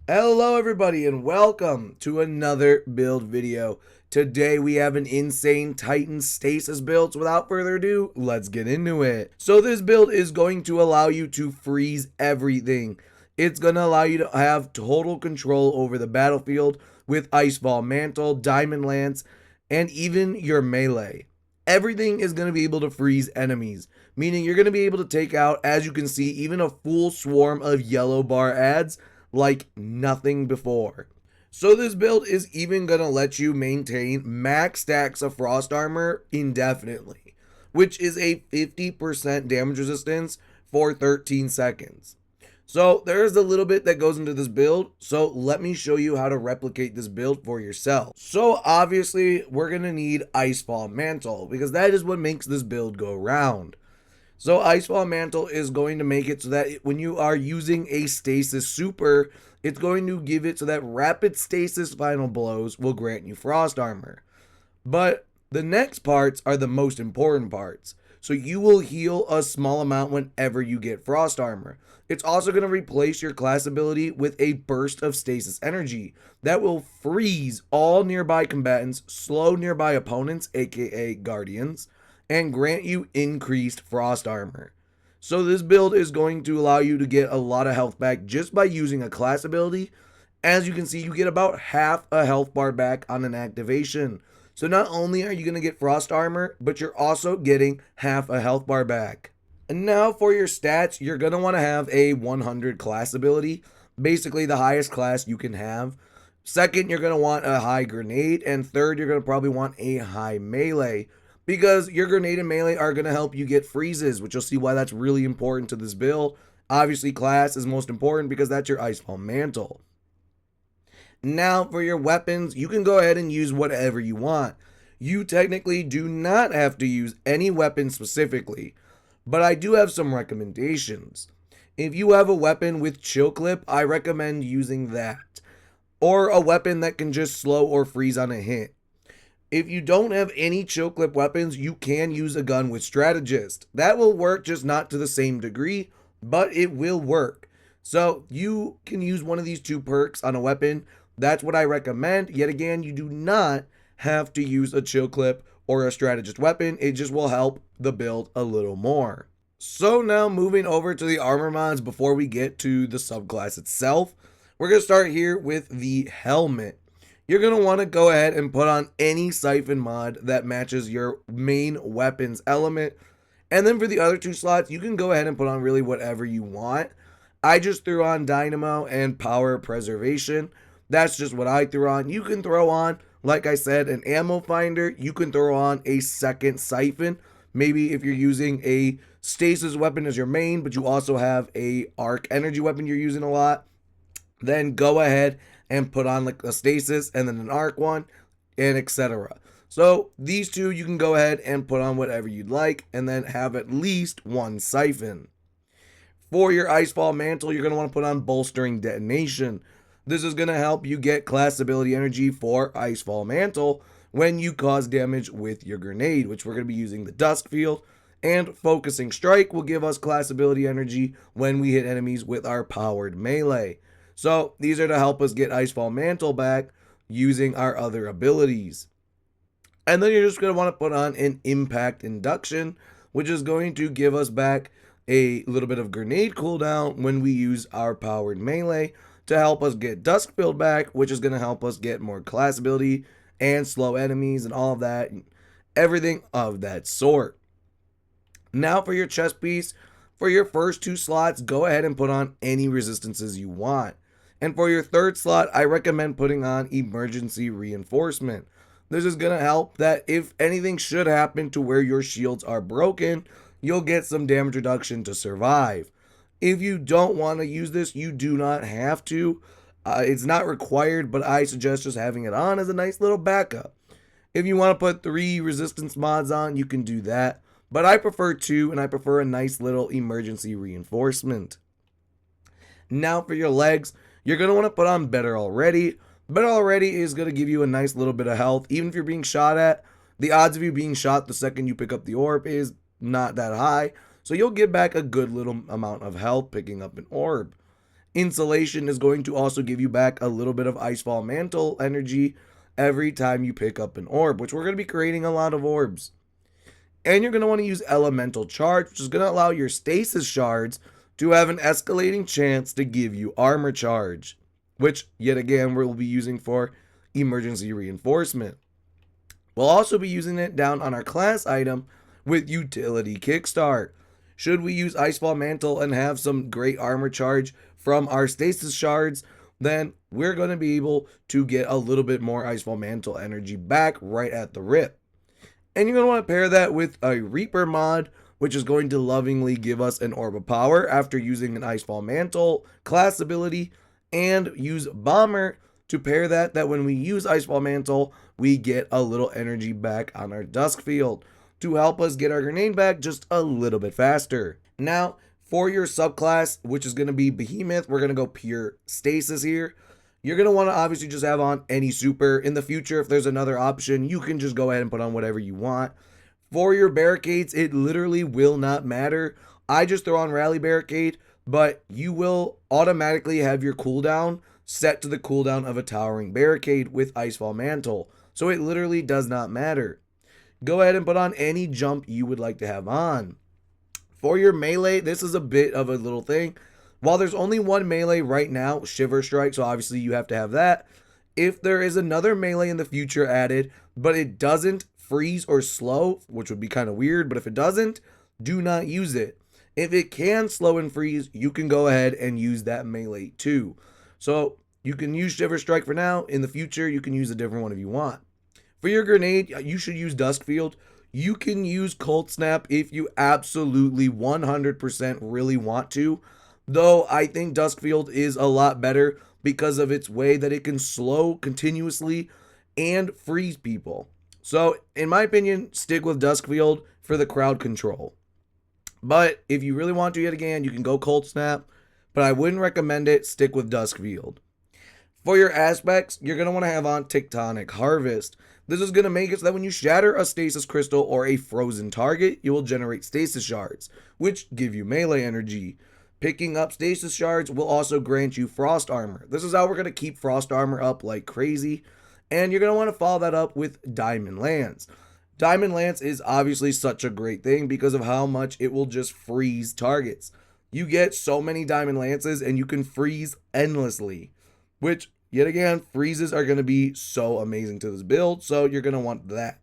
Hello everybody and welcome to another build video. Today we have an insane Titan Stasis build, so without further ado, let's get into it. So this build is going to allow you to freeze everything. It's going to allow you to have total control over the battlefield with Icefall Mantle, Diamond Lance, and even your melee. Everything is going to be able to freeze enemies, meaning you're going to be able to take out, as you can see, even a full swarm of yellow bar ads like nothing before. So this build is even going to let you maintain max stacks of frost armor indefinitely, which is a 50% damage resistance for 13 seconds. So there's a little bit that goes into this build, so let me show you how to replicate this build for yourself. So obviously we're going to need Icefall Mantle because that is what makes this build go round. So Icefall Mantle is going to make it so that when you are using a Stasis super, it's going to give it so that rapid Stasis final blows will grant you frost armor. But the next parts are the most important parts. So you will heal a small amount whenever you get frost armor. It's also going to replace your class ability with a burst of stasis energy that will freeze all nearby combatants, slow nearby opponents, aka guardians, and grant you increased frost armor. So this build is going to allow you to get a lot of health back just by using a class ability. As you can see, you get about half a health bar back on an activation. So not only are you going to get frost armor, but you're also getting half a health bar back. And now for your stats, you're going to want to have a 100 class ability, basically the highest class you can have. Second, you're going to want a high grenade, and third, you're going to probably want a high melee, because your grenade and melee are going to help you get freezes, which you'll see why that's really important to this build. Obviously, class is most important because that's your Icefall Mantle. Now, for your weapons, you can go ahead and use whatever you want. You technically do not have to use any weapon specifically, but I do have some recommendations. If you have a weapon with chill clip, I recommend using that, or a weapon that can just slow or freeze on a hit. If you don't have any chill clip weapons, you can use a gun with strategist. That will work, just not to the same degree, but it will work. So you can use one of these two perks on a weapon. That's what I recommend. Yet again, you do not have to use a chill clip or a strategist weapon. It just will help the build a little more. So now moving over to the armor mods before we get to the subclass itself, we're going to start here with the helmet. You're going to want to go ahead and put on any siphon mod that matches your main weapons element. And then for the other two slots, you can go ahead and put on really whatever you want. I just threw on dynamo and power preservation. That's just what I threw on. You can throw on, like I said, an ammo finder. You can throw on a second siphon. Maybe if you're using a stasis weapon as your main, but you also have a arc energy weapon you're using a lot, then go ahead and put on like a stasis and then an arc one, and etc. So these two, you can go ahead and put on whatever you'd like and then have at least one siphon. For your Icefall Mantle, you're going to want to put on bolstering detonation. This is going to help you get class ability energy for Icefall Mantle when you cause damage with your grenade, which we're going to be using the Dusk Field. And Focusing Strike will give us class ability energy when we hit enemies with our powered melee. So these are to help us get Icefall Mantle back using our other abilities. And then you're just going to want to put on an Impact Induction, which is going to give us back a little bit of grenade cooldown when we use our powered melee to help us get Dusk Field back, which is going to help us get more class ability and slow enemies and all of that, everything of that sort. Now for your chest piece, for your first two slots, go ahead and put on any resistances you want. And for your third slot, I recommend putting on emergency reinforcement. This is going to help that if anything should happen to where your shields are broken, you'll get some damage reduction to survive. If you don't want to use this, you do not have to. It's not required, but I suggest just having it on as a nice little backup. If you want to put 3 resistance mods on, you can do that. But I prefer 2, and I prefer a nice little emergency reinforcement. Now for your legs, you're going to want to put on Better Already. Better Already is going to give you a nice little bit of health. Even if you're being shot at, the odds of you being shot the second you pick up the orb is not that high. So you'll get back a good little amount of health picking up an orb. Insulation is going to also give you back a little bit of Icefall Mantle energy every time you pick up an orb, which we're going to be creating a lot of orbs. And you're going to want to use Elemental Charge, which is going to allow your Stasis shards to have an escalating chance to give you Armor Charge, which, yet again, we'll be using for Emergency Reinforcement. We'll also be using it down on our class item with Utility Kickstart. Should we use Icefall Mantle and have some great Armor Charge from our Stasis shards, then we're going to be able to get a little bit more Icefall Mantle energy back right at the rip. And you're going to want to pair that with a Reaper mod, which is going to lovingly give us an Orb of Power after using an Icefall Mantle class ability, and use Bomber to pair that when we use Icefall Mantle, we get a little energy back on our Dusk Field to help us get our grenade back just a little bit faster. Now, for your subclass, which is going to be Behemoth, we're going to go pure Stasis here. You're going to want to obviously just have on any super. In the future, if there's another option, you can just go ahead and put on whatever you want. For your barricades, it literally will not matter. I just throw on Rally Barricade, but you will automatically have your cooldown set to the cooldown of a Towering Barricade with Icefall Mantle. So it literally does not matter. Go ahead and put on any jump you would like to have on. For your melee, this is a bit of a little thing. While there's only one melee right now, Shiver Strike, so obviously you have to have that. If there is another melee in the future added, but it doesn't freeze or slow, which would be kind of weird, but if it doesn't, do not use it. If it can slow and freeze, you can go ahead and use that melee too. So you can use Shiver Strike for now. In the future, you can use a different one if you want. For your grenade, you should use Dusk Field. You can use Cold Snap if you absolutely 100% really want to. Though I think Dusk Field is a lot better because of its way that it can slow continuously and freeze people. So, in my opinion, stick with Dusk Field for the crowd control. But if you really want to yet again, you can go Cold Snap, but I wouldn't recommend it. Stick with Dusk Field. For your aspects, you're going to want to have on Tectonic Harvest. This is going to make it so that when you shatter a Stasis Crystal or a frozen target, you will generate Stasis Shards, which give you melee energy. Picking up Stasis Shards will also grant you Frost Armor. This is how we're going to keep Frost Armor up like crazy. And you're going to want to follow that up with Diamond Lance. Diamond Lance is obviously such a great thing because of how much it will just freeze targets. You get so many Diamond Lances and you can freeze endlessly, which, yet again, freezes are going to be so amazing to this build, so you're going to want that.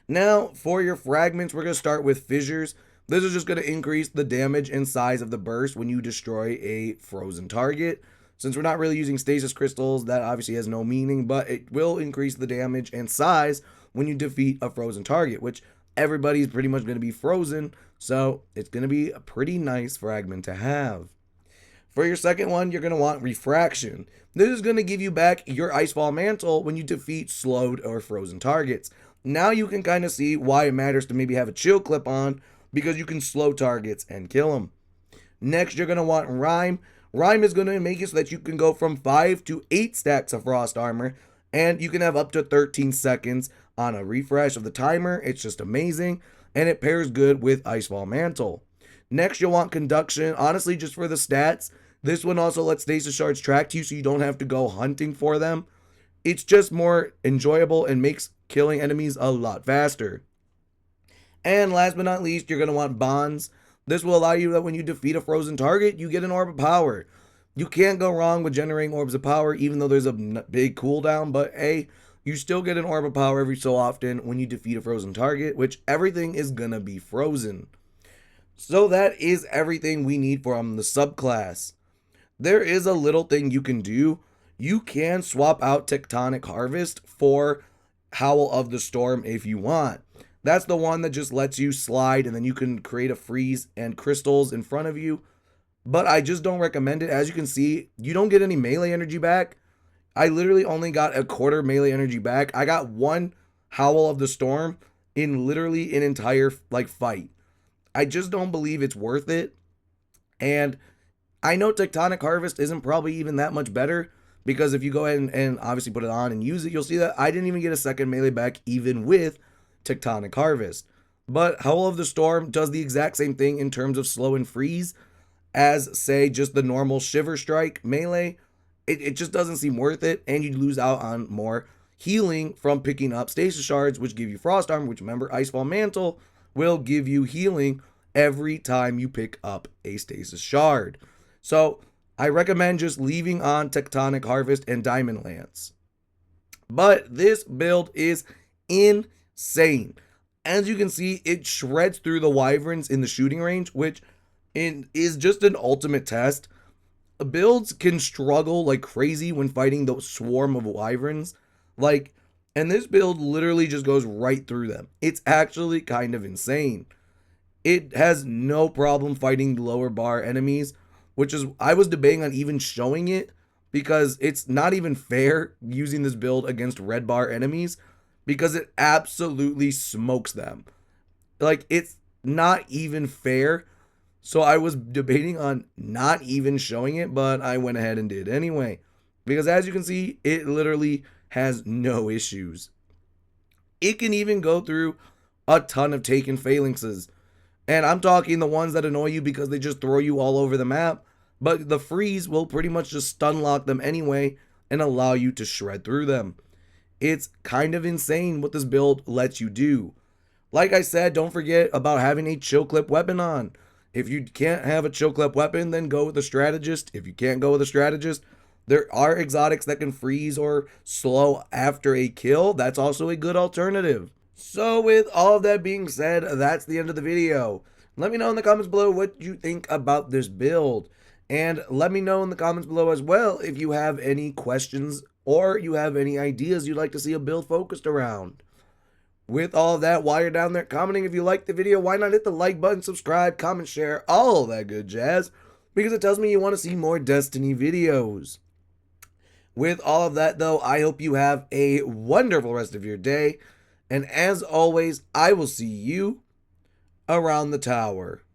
Now, for your fragments, we're going to start with Fissures. This is just going to increase the damage and size of the burst when you destroy a frozen target. Since we're not really using Stasis Crystals, that obviously has no meaning, but it will increase the damage and size when you defeat a frozen target, which everybody's pretty much going to be frozen, so it's going to be a pretty nice fragment to have. For your second one, you're going to want Refraction. This is going to give you back your Icefall Mantle when you defeat slowed or frozen targets. Now you can kind of see why it matters to maybe have a chill clip on, because you can slow targets and kill them. Next, you're going to want Rhyme. Rhyme is going to make it so that you can go from 5 to 8 stacks of Frost Armor, and you can have up to 13 seconds on a refresh of the timer. It's just amazing, and it pairs good with Icefall Mantle. Next, you'll want Conduction. Honestly, just for the stats, this one also lets Stasis Shards track to you so you don't have to go hunting for them. It's just more enjoyable and makes killing enemies a lot faster. And last but not least, you're going to want Bonds. This will allow you that when you defeat a frozen target, you get an Orb of Power. You can't go wrong with generating Orbs of Power, even though there's a big cooldown, but hey, you still get an Orb of Power every so often when you defeat a frozen target, which everything is going to be frozen. So that is everything we need from the subclass. There is a little thing you can do. You can swap out Tectonic Harvest for Howl of the Storm if you want. That's the one that just lets you slide and then you can create a freeze and crystals in front of you. But I just don't recommend it. As you can see, you don't get any melee energy back. I literally only got a quarter melee energy back. I got one Howl of the Storm in literally an entire fight. I just don't believe it's worth it. And I know Tectonic Harvest isn't probably even that much better, because if you go ahead and obviously put it on and use it, you'll see that I didn't even get a second melee back even with Tectonic Harvest. But Howl of the Storm does the exact same thing in terms of slow and freeze. as, say, just the normal Shiver Strike melee. It just doesn't seem worth it, and you lose out on more healing from picking up Stasis Shards, which give you Frost Armor, which, remember, Icefall Mantle will give you healing every time you pick up a Stasis Shard. So I recommend just leaving on Tectonic Harvest and Diamond Lance. But this build is insane. As you can see, it shreds through the Wyverns in the shooting range, which is just an ultimate test. Builds can struggle like crazy when fighting the swarm of Wyverns. And this build literally just goes right through them. It's actually kind of insane. It has no problem fighting lower bar enemies, which is, I was debating on even showing it, because it's not even fair using this build against red bar enemies, because it absolutely smokes them. It's not even fair. So I was debating on not even showing it, but I went ahead and did anyway. Because as you can see, it literally has no issues. It can even go through a ton of taken phalanxes. And I'm talking the ones that annoy you because they just throw you all over the map. But the freeze will pretty much just stun lock them anyway and allow you to shred through them. It's kind of insane what this build lets you do. Like I said, don't forget about having a chill clip weapon on. If you can't have a chill clip weapon, then go with a strategist. If you can't go with a strategist, there are exotics that can freeze or slow after a kill. That's also a good alternative. So with all of that being said, that's the end of the video. Let me know in the comments below what you think about this build. And let me know in the comments below as well if you have any questions or you have any ideas you'd like to see a build focused around. With all of that, while you're down there commenting, if you liked the video, why not hit the like button, subscribe, comment, share, all that good jazz, because it tells me you want to see more Destiny videos. With all of that, though, I hope you have a wonderful rest of your day, and as always, I will see you around the tower.